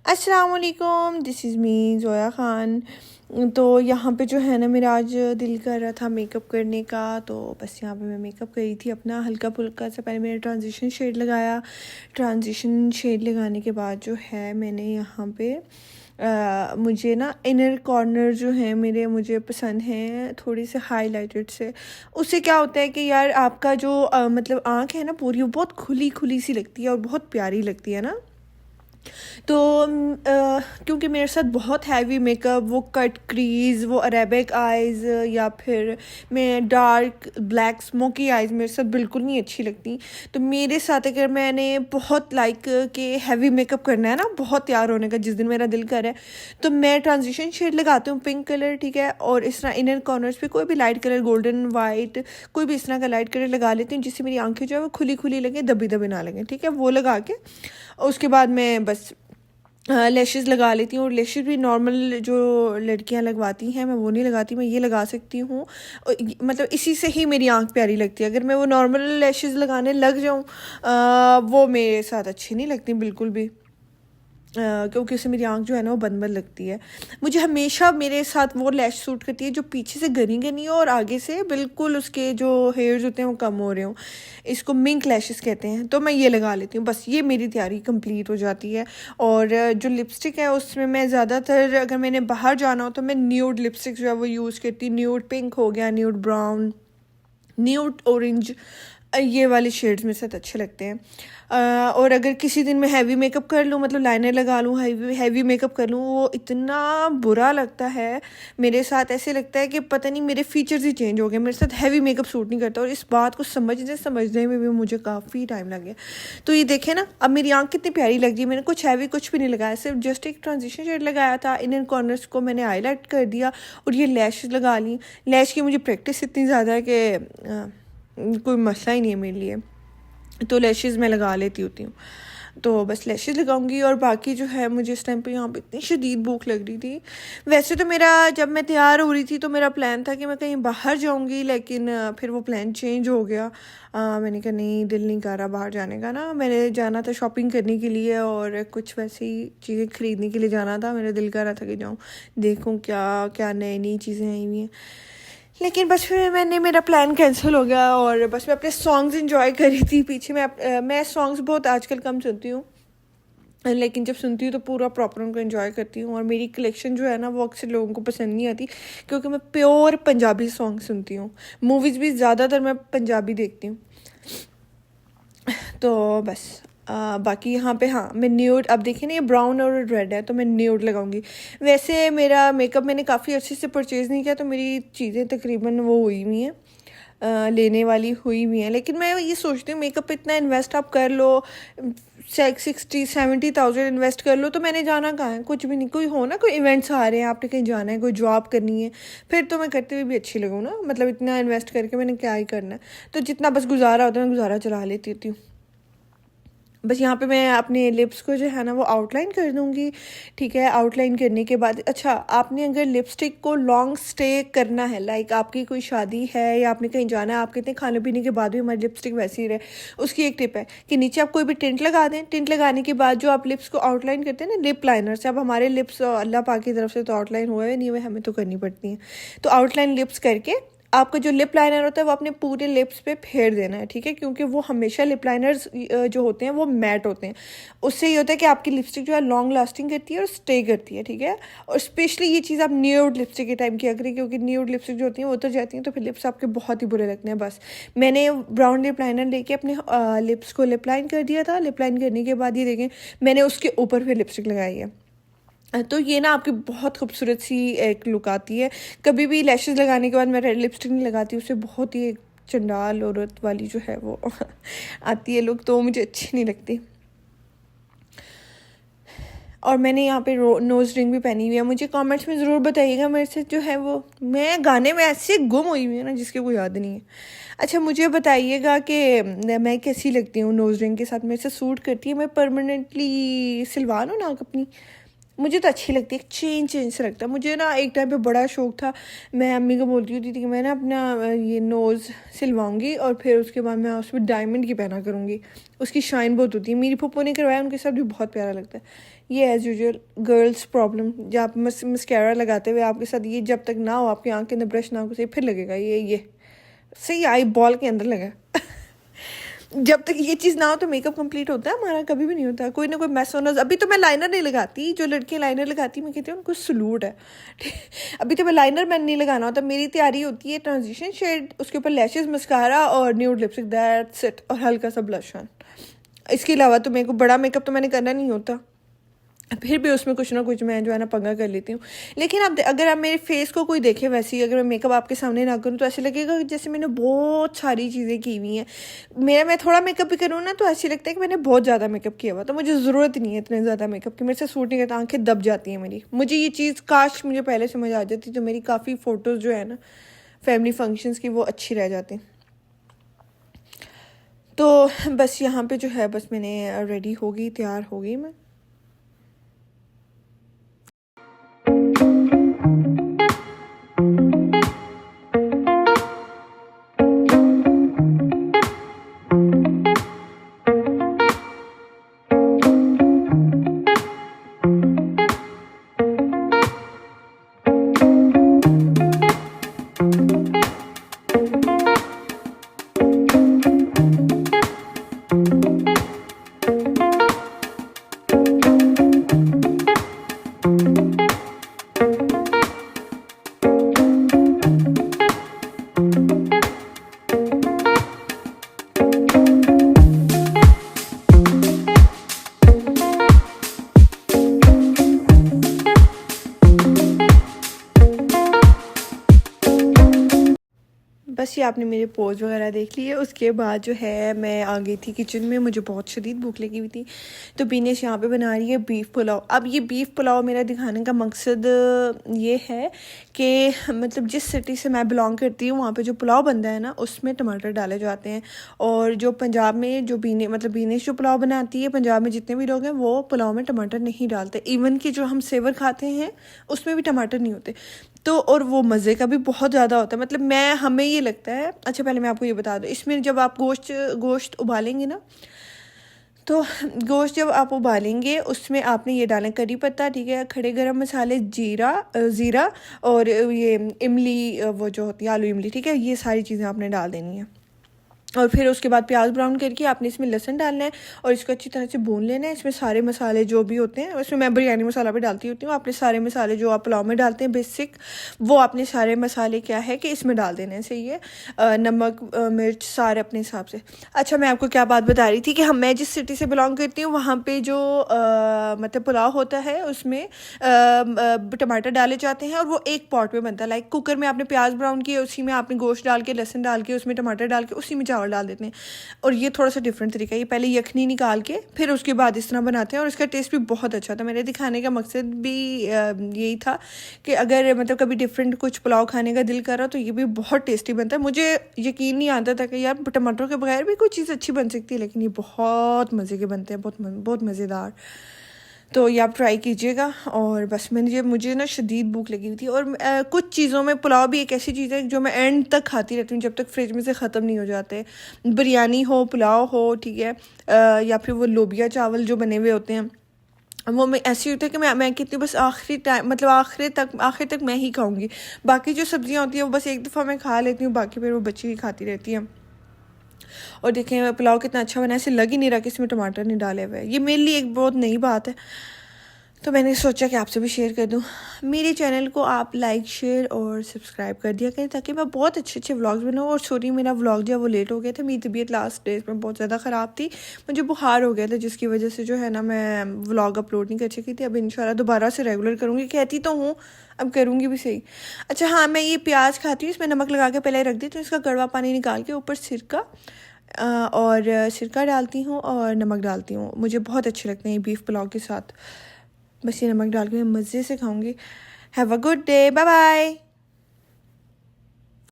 अस्सलाम वालेकुम, this is me Zoya Khan. तो यहाँ पे जो है ना, मेरा आज दिल कर रहा था मेकअप करने का, तो बस यहाँ पे मैं मेकअप करी थी अपना हल्का फुल्का सा। पहले मैंने ट्रांजिशन शेड लगाया। ट्रांजिशन शेड लगाने के बाद जो है मैंने यहाँ पे मुझे ना इनर कॉर्नर जो है मेरे, मुझे पसंद हैं थोड़ी से हाईलाइटेड से। उससे क्या होता है कि यार आपका जो मतलब आँख है ना पूरी, वो बहुत खुली खुली सी लगती है और बहुत प्यारी लगती है ना। तो क्योंकि मेरे साथ बहुत हैवी मेकअप, वो कट क्रीज, वो अरेबिक आइज़ या फिर मैं डार्क ब्लैक स्मोकी आइज़ मेरे साथ बिल्कुल नहीं अच्छी लगती। तो मेरे साथ अगर मैंने बहुत लाइक के हैवी मेकअप करना है ना, बहुत तैयार होने का, जिस दिन मेरा दिल करे, तो मैं ट्रांजिशन शेड लगाती हूँ पिंक कलर, ठीक है। और इस तरह इनर कॉर्नर्स पे कोई भी लाइट कलर, गोल्डन वाइट, कोई भी इस तरह का लाइट कलर लगा लेती हूँ जिससे मेरी आंखें जो है वो खुली खुली लगे, दबी दबी ना लगे, ठीक है। वो लगा के उसके बाद मैं बस लैशेस लगा लेती हूँ। और लैशेस भी नॉर्मल जो लड़कियां लगवाती हैं, मैं वो नहीं लगाती, मैं ये लगा सकती हूँ। मतलब इसी से ही मेरी आंख प्यारी लगती है। अगर मैं वो नॉर्मल लैशेस लगाने लग जाऊँ, वो मेरे साथ अच्छी नहीं लगती बिल्कुल भी, क्योंकि उससे मेरी आंख जो है ना वो बंद बंद लगती है। मुझे हमेशा मेरे साथ वो लैश सूट करती है जो पीछे से घनी घनी हो और आगे से बिल्कुल उसके जो हेयर्स होते हैं वो कम हो रहे हों। इसको मिंक लैशेस कहते हैं। तो मैं ये लगा लेती हूँ, बस ये मेरी तैयारी कंप्लीट हो जाती है। और जो लिपस्टिक है उसमें मैं ज़्यादातर, अगर मैंने बाहर जाना हो तो मैं न्यूड लिपस्टिक जो है वो यूज़ करती हूँ। न्यूड पिंक हो गया, न्यूड ब्राउन, न्यूड ऑरेंज, ये वाले शेड्स मेरे साथ अच्छे लगते हैं। और अगर किसी दिन मैं हैवी मेकअप कर लूँ, मतलब लाइनर लगा लूँ, हैवी मेकअप कर लूँ, वो इतना बुरा लगता है मेरे साथ। ऐसे लगता है कि पता नहीं मेरे फीचर्स ही चेंज हो गए, मेरे साथ हैवी मेकअप सूट नहीं करता। और इस बात को समझने में भी मुझे काफ़ी टाइम लग गया। तो ये देखें ना, अब मेरी आँख कितनी प्यारी लग रही है। मैंने कुछ हैवी कुछ भी नहीं लगाया, सिर्फ जस्ट एक ट्रांजिशन शेड लगाया था। इनर कॉर्नर्स को मैंने हाईलाइट कर दिया और ये लैशेस लगा ली। लैश की मुझे प्रैक्टिस इतनी ज़्यादा है कि कोई मसला ही नहीं है मेरे लिए। तो लैशेस मैं लगा लेती होती हूँ। तो बस लैशेस लगाऊंगी। और बाकी जो है, मुझे इस टाइम पे यहाँ पे इतनी शदीद भूख लग रही थी। वैसे तो मेरा, जब मैं तैयार हो रही थी तो मेरा प्लान था कि मैं कहीं बाहर जाऊंगी, लेकिन फिर वो प्लान चेंज हो गया। मैंने कहा नहीं, दिल नहीं कर रहा बाहर जाने का ना। मैंने जाना था शॉपिंग करने के लिए और कुछ वैसी चीज़ें ख़रीदने के लिए जाना था। मेरा दिल कर रहा था कि जाऊँ, देखूँ क्या क्या नई नई चीज़ें आई हुई हैं। लेकिन बस फिर मेरा प्लान कैंसिल हो गया और बस मैं अपने सॉन्ग्स इंजॉय कर रही थी पीछे। मैं सॉन्ग्स बहुत आजकल कम सुनती हूँ, लेकिन जब सुनती हूँ तो पूरा प्रॉपर उनको एंजॉय करती हूँ। और मेरी कलेक्शन जो है ना वो अक्सर लोगों को पसंद नहीं आती, क्योंकि मैं प्योर पंजाबी सॉन्ग सुनती हूँ। मूवीज़ भी ज़्यादातर मैं पंजाबी देखती हूँ। तो बस बाकी यहाँ पे, हाँ, मैं न्यूड, अब देखिए ना ये ब्राउन और रेड है तो मैं न्यूड लगाऊंगी। वैसे मेरा मेकअप मैंने काफ़ी अच्छे से परचेज़ नहीं किया, तो मेरी चीज़ें तकरीबन वो हुई हुई हैं, लेने वाली हुई हुई हैं। लेकिन मैं ये सोचती हूँ मेकअप इतना इन्वेस्ट आप कर लो, 60-70,000 इन्वेस्ट कर लो, तो मैंने जाना कहाँ है? कुछ भी नहीं। कोई हो ना, कोई इवेंट्स आ रहे हैं, आपने कहीं जाना है, कोई जॉब करनी है, फिर तो मैं करते हुए भी अच्छी लगूँ ना। मतलब इतना इन्वेस्ट करके मैंने क्या ही करना है। तो जितना बस गुजारा होता है मैं गुजारा चला लेती हूँ। बस यहाँ पे मैं अपने लिप्स को जो है ना वो आउटलाइन कर दूँगी, ठीक है। आउटलाइन करने के बाद, अच्छा, आपने अगर लिपस्टिक को लॉन्ग स्टे करना है, लाइक आपकी कोई शादी है या आपने कहीं जाना है, आप कितने खाने पीने के बाद भी हमारी लिपस्टिक वैसी ही रहे, उसकी एक टिप है कि नीचे आप कोई भी टिंट लगा दें। टिंट लगाने के बाद जो आप लिप्स को आउटलाइन करते हैं ना लिप लाइनर से, अब हमारे लिप्स अल्लाह पाक की तरफ से तो आउटलाइन हुए नहीं हुए, हमें तो करनी पड़ती हैं। तो आउटलाइन लिप्स करके आपका जो लिप लाइनर होता है वो अपने पूरे लिप्स पे फेर देना है, ठीक है। क्योंकि वो हमेशा लिप लाइनर्स जो होते हैं वो मैट होते हैं। उससे ये होता है कि आपकी लिपस्टिक जो है लॉन्ग लास्टिंग करती है और स्टे करती है, ठीक है। और स्पेशली ये चीज़ आप न्यूड लिपस्टिक के टाइम किया करें, क्योंकि न्यूड लिपस्टिक जो होती हैं वो उतर जाती हैं तो फिर लिप्स आपके बहुत ही बुरे लगते हैं। बस मैंने ब्राउन लिप लाइनर लेके अपने लिप्स को लिप लाइन कर दिया था। लिप लाइन करने के बाद ये देखें, मैंने उसके ऊपर फिर लिपस्टिक लगाई है। तो ये ना आपकी बहुत खूबसूरत सी एक लुक आती है। कभी भी लैशेस लगाने के बाद मैं रेड लिपस्टिक नहीं लगाती, उससे बहुत ही एक चंडाल औरत वाली जो है वो आती है लुक, तो मुझे अच्छी नहीं लगती। और मैंने यहाँ पे नोज़ रिंग भी पहनी हुई है। मुझे कमेंट्स में ज़रूर बताइएगा, मेरे से जो है वो, मैं गाने में ऐसे गुम हुई हुई हूँ ना जिसके कोई याद नहीं है। अच्छा, मुझे बताइएगा कि मैं कैसी लगती हूँ नोज़ रिंग के साथ, मेरे से सूट करती है? मैं परमानेंटली सिलवा लूँ नाक अपनी? मुझे तो अच्छी लगती है, चेंज से लगता है मुझे ना। एक टाइम पे बड़ा शौक था, मैं अम्मी को बोलती होती थी कि मैं ना अपना ये नोज़ सिलवाऊंगी और फिर उसके बाद मैं उसमें डायमंड की पहना करूँगी, उसकी शाइन बहुत होती है। मेरी फूफो ने करवाया, उनके साथ भी बहुत प्यारा लगता है। ये एज़ यूजुअल गर्ल्स प्रॉब्लम, जब आप मस्कारा लगाते हुए आपके साथ ये जब तक ना हो आपकी आँख के अंदर ब्रश ना हो सही, फिर लगेगा ये सही आई बॉल के अंदर लगा जब तक ये चीज़ ना हो तो मेकअप कंप्लीट होता है हमारा, कभी भी नहीं होता। कोई ना कोई मैस होना। अभी तो मैं लाइनर नहीं लगाती, जो लड़कियां लाइनर लगाती मैं कहती हूँ उनको सलूट है अभी तो मैं लाइनर मैंने नहीं लगाना होता, मेरी तैयारी होती है ट्रांजिशन शेड, उसके ऊपर लैशेस, मस्कारा और न्यूड लिपस्टिक, दैट्स इट, और हल्का सा ब्लश ऑन। इसके अलावा तो मेरे को बड़ा मेकअप तो मैंने करना नहीं होता, फिर भी उसमें कुछ ना कुछ मैं जो है ना पंगा कर लेती हूँ। लेकिन अब अगर आप मेरे फेस को कोई देखे वैसे ही, अगर मैं मेकअप आपके सामने ना करूँ तो ऐसे लगेगा जैसे मैंने बहुत सारी चीज़ें की हुई हैं। मैं थोड़ा मेकअप भी करूँ ना तो ऐसे लगता है कि मैंने बहुत ज़्यादा मेकअप किया हुआ, तो मुझे ज़रूरत नहीं है इतने ज़्यादा मेकअप की, मेरे से सूट नहीं करता, आँखें दब जाती हैं मेरी। मुझे ये चीज़ काश मुझे पहले समझ आ जाती तो मेरी काफ़ी फ़ोटोज़ जो है ना फैमिली फंक्शंस की वो अच्छी रह जाती। तो बस यहाँ पे जो है बस मैंने रेडी हो गई, तैयार हो गई मैं। बस ये आपने मेरे पोज वगैरह देख लिए। उसके बाद जो है मैं आ गई थी किचन में, मुझे बहुत शदीद भूख लगी हुई थी। तो बीनेश यहाँ पे बना रही है बीफ़ पुलाव। अब ये बीफ़ पुलाव मेरा दिखाने का मकसद ये है कि मतलब जिस सिटी से मैं बिलोंग करती हूँ वहाँ पे जो पुलाव बनता है ना उसमें टमाटर डाले जाते हैं। और जो पंजाब में जो बीनेश जो पुलाव बनाती है, पंजाब में जितने भी लोग हैं वो पुलाव में टमाटर नहीं डालते। इवन कि जो हम सेवर खाते हैं उसमें भी टमाटर नहीं होते। तो और वो मज़े का भी बहुत ज़्यादा होता है। मतलब हमें ये लगता है। अच्छा पहले मैं आपको ये बता दूँ, इसमें जब आप गोश्त उबालेंगे ना, तो गोश्त जब आप उबालेंगे उसमें आपने ये डालें करी पत्ता, ठीक है, खड़े गरम मसाले, ज़ीरा और ये इमली, वो जो होती है आलू इमली, ठीक है, ये सारी चीज़ें आपने डाल देनी है। और फिर उसके बाद प्याज ब्राउन करके आपने इसमें लहसुन डालना है और इसको अच्छी तरह से भून लेना है। इसमें सारे मसाले जो भी होते हैं, उसमें मैं बिरयानी मसाला भी डालती होती हूँ, आपने सारे मसाले जो आप पुलाव में डालते हैं बेसिक, वो आपने सारे मसाले क्या है कि इसमें डाल देने से ये नमक मिर्च सारे अपने हिसाब से। अच्छा मैं आपको क्या बात बता रही थी कि मैं जिस सिटी से बिलोंग करती हूँ वहाँ पर जो मतलब पुलाव होता है उसमें टमाटर डाले जाते हैं और वो एक पॉट में बनता है। लाइक कुकर में आपने प्याज ब्राउन किया, उसी में आपने गोश्त डाल के, लहसुन डाल के, उसमें टमाटर डाल के, उसी में चावल डाल देते हैं। और ये थोड़ा सा डिफरेंट तरीका है, ये पहले यखनी निकाल के फिर उसके बाद इस तरह बनाते हैं और इसका टेस्ट भी बहुत अच्छा था। मेरे दिखाने का मकसद भी यही था कि अगर मतलब कभी डिफरेंट कुछ पुलाव खाने का दिल कर रहा तो ये भी बहुत टेस्टी बनता है। मुझे यकीन नहीं आता था कि यार टमाटर के बगैर भी कोई चीज़ अच्छी बन सकती है, लेकिन ये बहुत मज़े के बनते हैं, बहुत मज़ेदार। तो ये आप ट्राई कीजिएगा। और बस मुझे ना शदीद भूख लगी हुई थी। और कुछ चीज़ों में पुलाव भी एक ऐसी चीज़ है जो मैं एंड तक खाती रहती हूँ जब तक फ्रिज में से ख़त्म नहीं हो जाते। बिरयानी हो, पुलाव हो, ठीक है, या फिर वो लोबिया चावल जो बने हुए होते हैं, वो मैं ऐसी होती है कि मैं कहती हूँ बस आखिर तक मैं ही खाऊंगी। बाकी जो सब्जियाँ होती हैं वो बस एक दफ़ा मैं खा लेती हूँ, बाकी फिर वो बच्ची ही खाती रहती हैं। और देखें पुलाव कितना अच्छा बना है, ऐसे लग ही नहीं रहा कि इसमें टमाटर नहीं डाले हुए। ये मेरे लिए एक बहुत नई बात है, तो मैंने सोचा कि आपसे भी शेयर कर दूं। मेरे चैनल को आप लाइक शेयर और सब्सक्राइब कर दिया करें ताकि मैं बहुत अच्छे व्लॉग्स बनाऊँ। और सॉरी मेरा व्लॉग जो है वो लेट हो गया था, मेरी तबीयत लास्ट डेज में बहुत ज़्यादा ख़राब थी, मुझे बुखार हो गया था जिसकी वजह से जो है ना मैं व्लॉग अपलोड नहीं कर सकी थी। अब इंशाल्लाह दोबारा से रेगुलर करूँगी, कहती तो हूँ, अब करूँगी भी सही। अच्छा हाँ, मैं ये प्याज खाती हूँ, इसमें नमक लगा के पहले रख देती हूँ, इसका कड़वा पानी निकाल के ऊपर सिरका डालती हूँ और नमक डालती हूँ। मुझे बहुत अच्छे लगते हैं ये बीफ़ पुलाव के साथ। बस ये नमक डाल के मैं मज़े से खाऊंगी। Have a good day, bye bye.